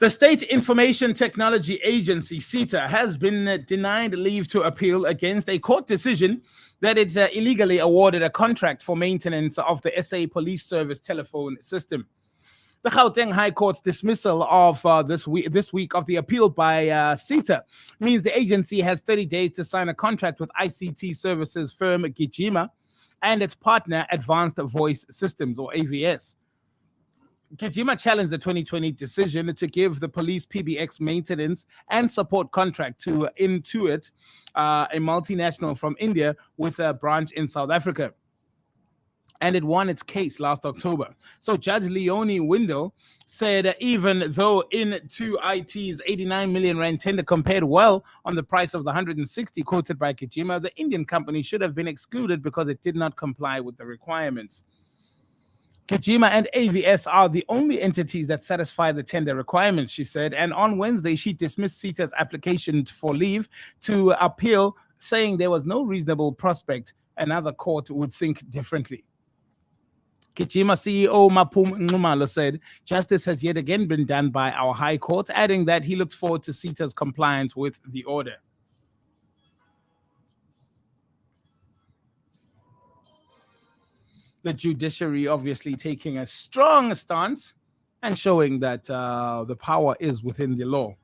The State Information Technology Agency, SITA, has been denied leave to appeal against a court decision that it illegally awarded a contract for maintenance of the SA Police Service telephone system. The Gauteng High Court's dismissal of this week of the appeal by SITA means the agency has 30 days to sign a contract with ICT services firm Gijima and its partner Advanced Voice Systems, or AVS. Gijima challenged the 2020 decision to give the police PBX maintenance and support contract to Intuit, a multinational from India with a branch in South Africa. And it won its case last October. So Judge Leonie Windle said even though IT's 89 million rand tender compared well on the price of the 160 quoted by Gijima, the Indian company should have been excluded because it did not comply with the requirements. Gijima and AVS are the only entities that satisfy the tender requirements, she said. And on Wednesday, she dismissed SITA's application for leave to appeal, saying there was no reasonable prospect another court would think differently. Gijima CEO Mapum Nxumalo said justice has yet again been done by our High Court, adding that he looks forward to SITA's compliance with the order. The judiciary obviously taking a strong stance and showing that the power is within the law.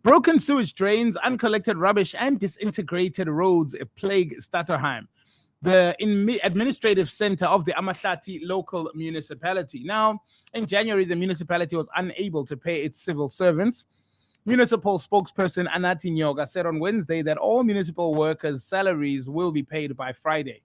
Broken sewage drains, uncollected rubbish, and disintegrated roads plague Stutterheim, the administrative center of the Amati local municipality. Now, in January, the municipality was unable to pay its civil servants. Municipal spokesperson Anati Nyoga said on Wednesday that all municipal workers' salaries will be paid by Friday.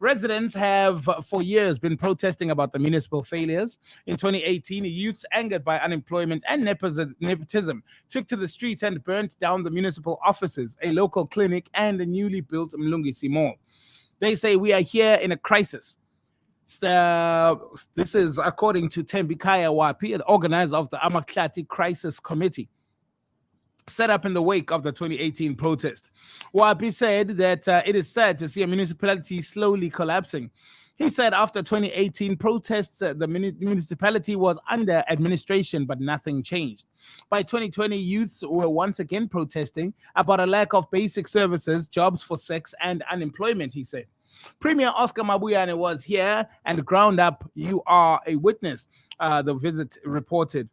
Residents have for years been protesting about the municipal failures. In 2018, youths angered by unemployment and nepotism took to the streets and burnt down the municipal offices, a local clinic, and a newly built Mlungisi Mall. They say we are here in a crisis. This is according to Tembikaya Wapi, an organizer of the Amaklati Crisis Committee, set up in the wake of the 2018 protest. Wapi said that it is sad to see a municipality slowly collapsing. He said after 2018 protests, the municipality was under administration, but nothing changed. By 2020, youths were once again protesting about a lack of basic services, jobs for sex, and unemployment, he said. Premier Oscar Mabuyane was here and ground up. You are a witness, the visit reported.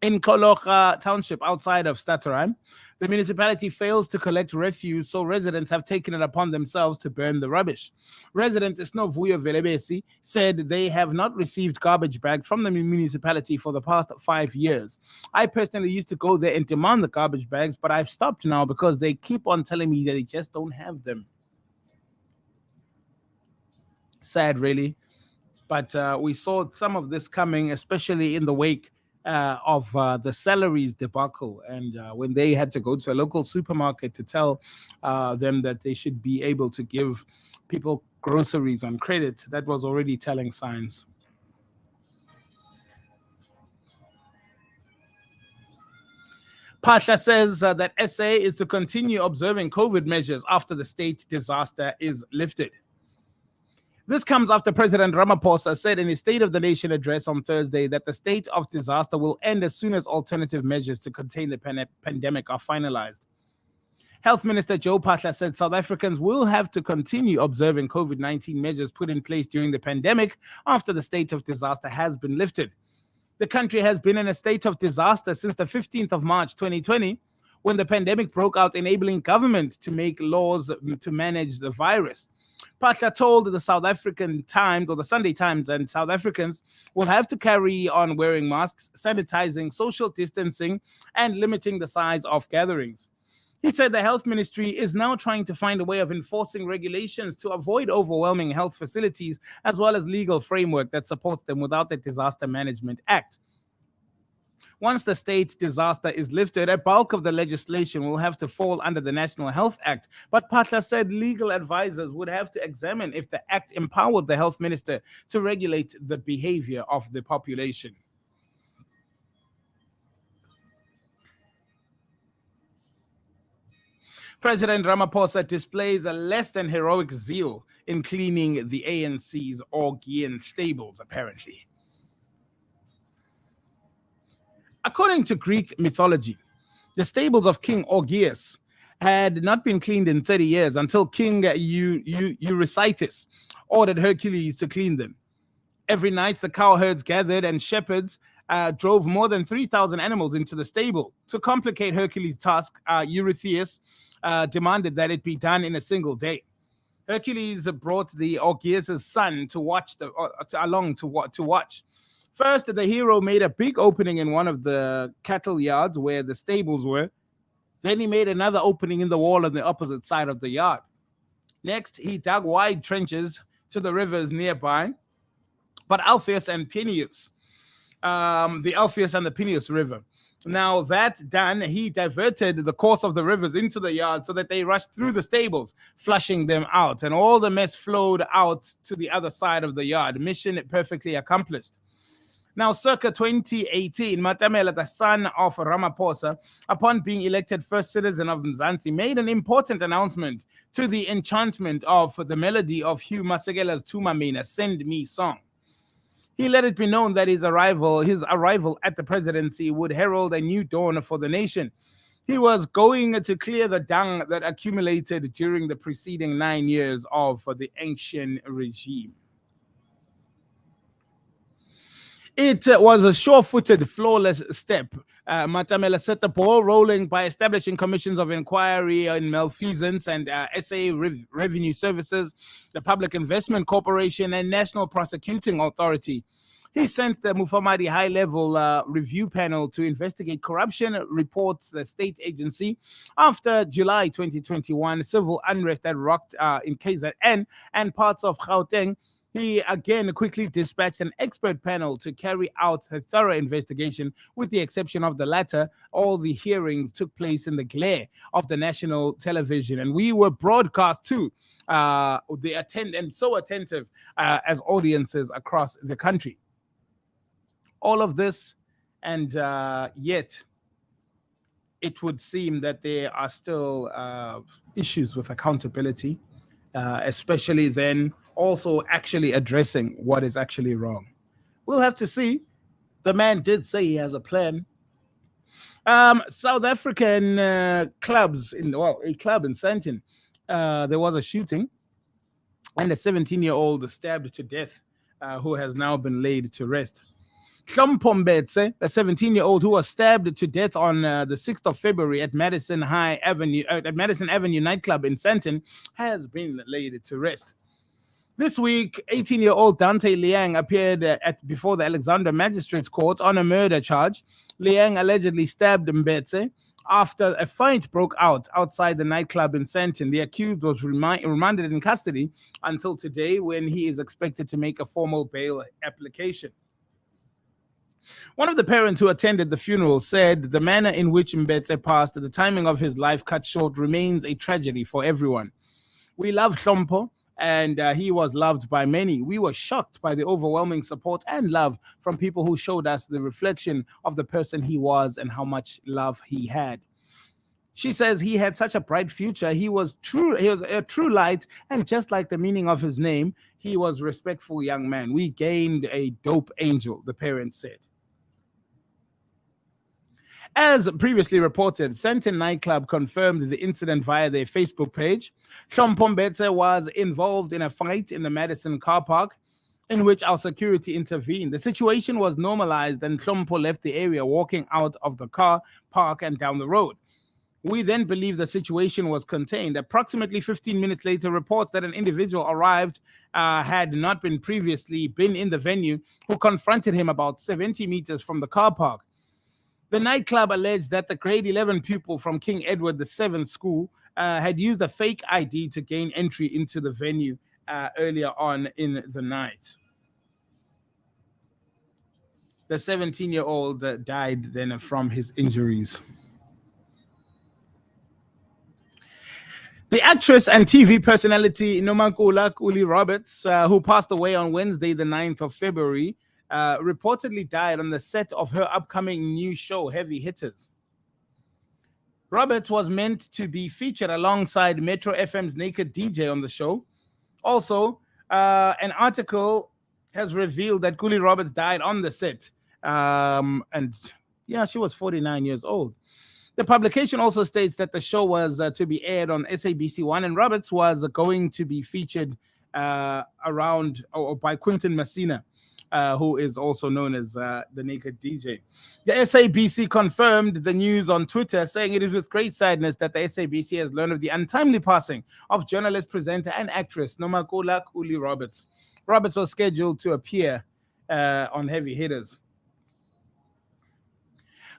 In Kolocha Township, outside of Stutterheim, the municipality fails to collect refuse, so residents have taken it upon themselves to burn the rubbish. Resident Snovuyo Velebesi said they have not received garbage bags from the municipality for the past 5 years. I personally used to go there and demand the garbage bags, but I've stopped now because they keep on telling me that they just don't have them. Sad, really. But we saw some of this coming, especially in the wake of the salaries debacle, and when they had to go to a local supermarket to tell them that they should be able to give people groceries on credit, that was already telling signs. Pasha says that SA is to continue observing COVID measures after the state disaster is lifted. This comes after President Ramaphosa said in his State of the Nation address on Thursday that the state of disaster will end as soon as alternative measures to contain the pandemic are finalized. Health Minister Joe Pasha said South Africans will have to continue observing COVID-19 measures put in place during the pandemic after the state of disaster has been lifted. The country has been in a state of disaster since the 15th of March 2020, when the pandemic broke out, enabling government to make laws to manage the virus. Pasha told the South African Times, or the Sunday Times, and South Africans will have to carry on wearing masks, sanitizing, social distancing, and limiting the size of gatherings. He said the health ministry is now trying to find a way of enforcing regulations to avoid overwhelming health facilities, as well as legal framework that supports them without the Disaster Management Act. Once the state disaster is lifted, a bulk of the legislation will have to fall under the National Health Act. But Pasha said legal advisors would have to examine if the act empowered the health minister to regulate the behavior of the population. President Ramaphosa displays a less than heroic zeal in cleaning the ANC's Orgian stables, apparently. According to Greek mythology, the stables of King Augeas had not been cleaned in 30 years until King Eurystheus ordered Hercules to clean them. Every night, the cowherds gathered and shepherds drove more than 3,000 animals into the stable. To complicate Hercules' task, Eurystheus demanded that it be done in a single day. Hercules brought the Augeas' son to watch along to watch. First, the hero made a big opening in one of the cattle yards where the stables were. Then he made another opening in the wall on the opposite side of the yard. Next, he dug wide trenches to the rivers nearby. But Alpheus and Peneus, the Alpheus and the Peneus River. Now that done, he diverted the course of the rivers into the yard so that they rushed through the stables, flushing them out, and all the mess flowed out to the other side of the yard. Mission perfectly accomplished. Now, circa 2018, Matamela, the son of Ramaphosa, upon being elected first citizen of Mzansi, made an important announcement to the enchantment of the melody of Hugh Masekela's Tumamina, Send Me song. He let it be known that his arrival at the presidency would herald a new dawn for the nation. He was going to clear the dung that accumulated during the preceding 9 years of the ancient regime. It was a sure-footed, flawless step. Matamela set the ball rolling by establishing commissions of inquiry in malfeasance and SA Revenue Services, the Public Investment Corporation, and National Prosecuting Authority. He sent the Mufamadi high-level review panel to investigate corruption, reports the state agency. After July 2021, civil unrest that rocked in KZN and parts of Gauteng, he again quickly dispatched an expert panel to carry out a thorough investigation. With the exception of the latter, all the hearings took place in the glare of the national television, and we were broadcast to so attentive as audiences across the country. All of this, and yet it would seem that there are still issues with accountability, especially then also actually addressing what is actually wrong. We'll have to see. The man did say he has a plan. South African clubs, a club in Sandton, there was a shooting and a 17-year-old stabbed to death who has now been laid to rest. Hlompho, a 17-year-old who was stabbed to death on the 6th of February at Madison Avenue nightclub in Sandton, has been laid to rest. This week, 18-year-old Dante Liang appeared before the Alexandra Magistrates Court on a murder charge. Liang allegedly stabbed Mbetse after a fight broke out outside the nightclub in Sandton. The accused was remanded in custody until today, when he is expected to make a formal bail application. One of the parents who attended the funeral said the manner in which Mbetse passed, the timing of his life cut short, remains a tragedy for everyone. We love Hlompho, and he was loved by many. We were shocked by the overwhelming support and love from people who showed us the reflection of the person he was and how much love he had. She says he had such a bright future. He was a true light, and just like the meaning of his name, he was a respectful young man. We gained a dope angel, the parents said. As previously reported, Sandton nightclub confirmed the incident via their Facebook page. Hlompho Mbetse was involved in a fight in the Madison car park in which our security intervened. The situation was normalized and Hlompho left the area, walking out of the car park and down the road. We then believe the situation was contained. Approximately 15 minutes later, reports that an individual arrived had not been previously been in the venue, who confronted him about 70 meters from the car park. The nightclub alleged that the grade 11 pupil from King Edward VII school had used a fake ID to gain entry into the venue earlier on in the night. The 17-year-old died then from his injuries. The actress and TV personality Kuli Roberts, who passed away on Wednesday, the 9th of February, reportedly died on the set of her upcoming new show, Heavy Hitters. Roberts was meant to be featured alongside Metro FM's Naked DJ on the show. Also, an article has revealed that Kuli Roberts died on the set. And Yeah, she was 49 years old. The publication also states that the show was to be aired on SABC1, and Roberts was going to be featured around or by Quentin Messina, who is also known as the Naked DJ. The SABC confirmed the news on Twitter, saying it is with great sadness that the SABC has learned of the untimely passing of journalist, presenter, and actress Nomakula Kuli Roberts. Roberts was scheduled to appear on Heavy Hitters.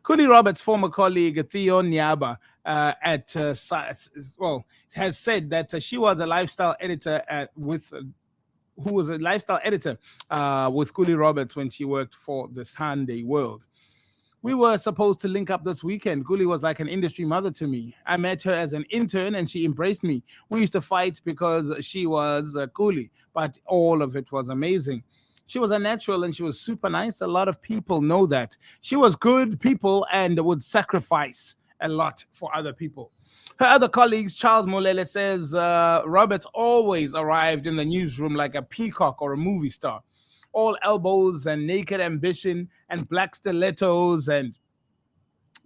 Kuli Roberts' former colleague Theo Nyaba has said that she was a lifestyle editor who was a lifestyle editor with Kuli Roberts when she worked for the Sunday World. We were supposed to link up this weekend. Kuli was like an industry mother to me. I met her as an intern and she embraced me. We used to fight because she was Kuli, but all of it was amazing. She was a natural and she was super nice. A lot of people know that. She was good people and would sacrifice a lot for other people. Her other colleagues, Charles Molele, says Roberts always arrived in the newsroom like a peacock or a movie star. All elbows and naked ambition and black stilettos and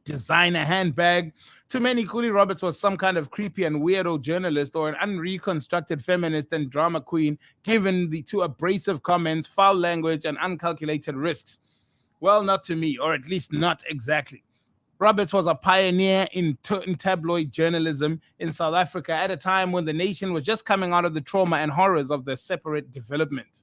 designer handbag. To many, Kuli Roberts was some kind of creepy and weirdo journalist or an unreconstructed feminist and drama queen, given the two abrasive comments, foul language, and uncalculated risks. Well, not to me, or at least not exactly. Roberts was a pioneer in tabloid journalism in South Africa at a time when the nation was just coming out of the trauma and horrors of the separate development.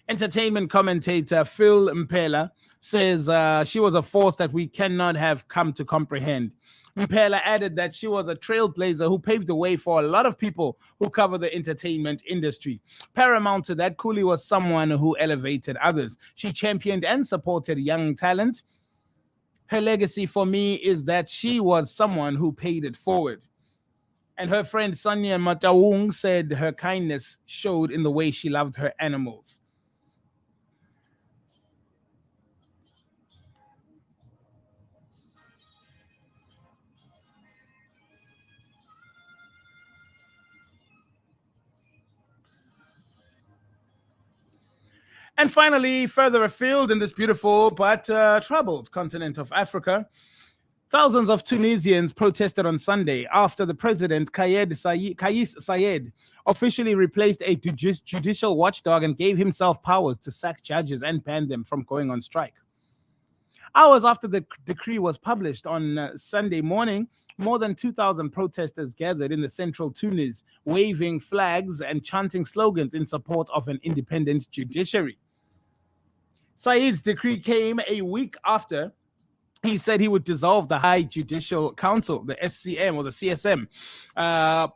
Entertainment commentator Phil Mpela says she was a force that we cannot have come to comprehend. Mpela added that she was a trailblazer who paved the way for a lot of people who cover the entertainment industry. Paramount to that, Kuli was someone who elevated others. She championed and supported young talent. Her legacy for me is that she was someone who paid it forward. And her friend Sonia Matawung said her kindness showed in the way she loved her animals. And finally, further afield in this beautiful but troubled continent of Africa, thousands of Tunisians protested on Sunday after the president, Kais Saied, officially replaced a judicial watchdog and gave himself powers to sack judges and ban them from going on strike. Hours after the decree was published on Sunday morning, more than 2,000 protesters gathered in the central Tunis, waving flags and chanting slogans in support of an independent judiciary. Said's decree came a week after he said he would dissolve the High Judicial Council, the SCM or the CSM,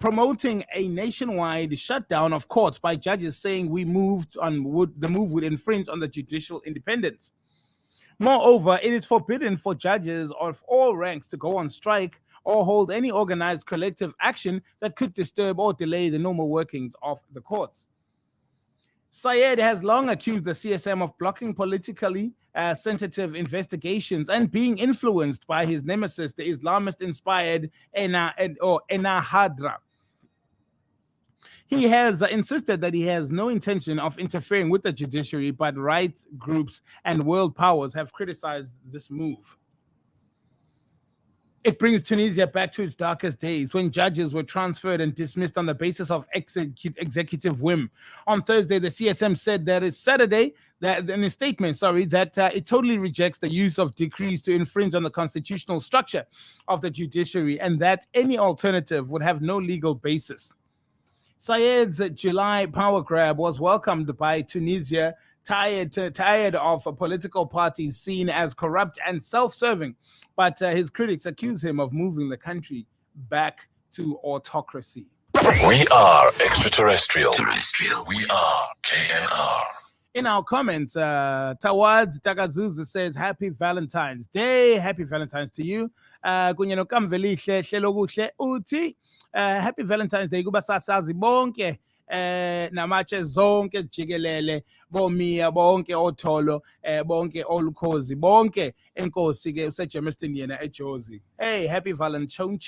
promoting a nationwide shutdown of courts by judges saying the move would infringe on the judicial independence. Moreover, it is forbidden for judges of all ranks to go on strike or hold any organized collective action that could disturb or delay the normal workings of the courts. Saied has long accused the CSM of blocking politically sensitive investigations and being influenced by his nemesis, the Islamist-inspired Ennahda. He has insisted that he has no intention of interfering with the judiciary, but rights groups and world powers have criticized this move. It brings Tunisia back to its darkest days when judges were transferred and dismissed on the basis of executive whim. On Thursday, the CSM said that it's Saturday, that in a statement, that it totally rejects the use of decrees to infringe on the constitutional structure of the judiciary and that any alternative would have no legal basis. Said's July power grab was welcomed by Tunisia, tired of political parties seen as corrupt and self-serving, but his critics accuse him of moving the country back to autocracy. We are extraterrestrial. We are KNR. In our comments, Tawads Takazuzu says, Happy Valentine's Day. Happy Valentine's to you. Kunye nokamvelihle hlelo kuhle uthi Happy Valentine's Day kuba sasazi bonke namatshe zonke jikelele bomia bonke otholo bonke olukhozi bonke enkosi ke useJemiston yena eJozi. Hey, happy Valentine's.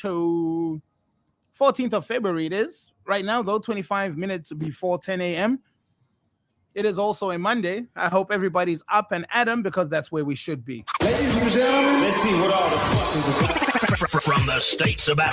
14th of February it is. Right now though, 25 minutes before 10 a.m. It is also a Monday. I hope everybody's up and at 'em because that's where we should be. Ladies and gentlemen, let's see what all the fuck is From the states about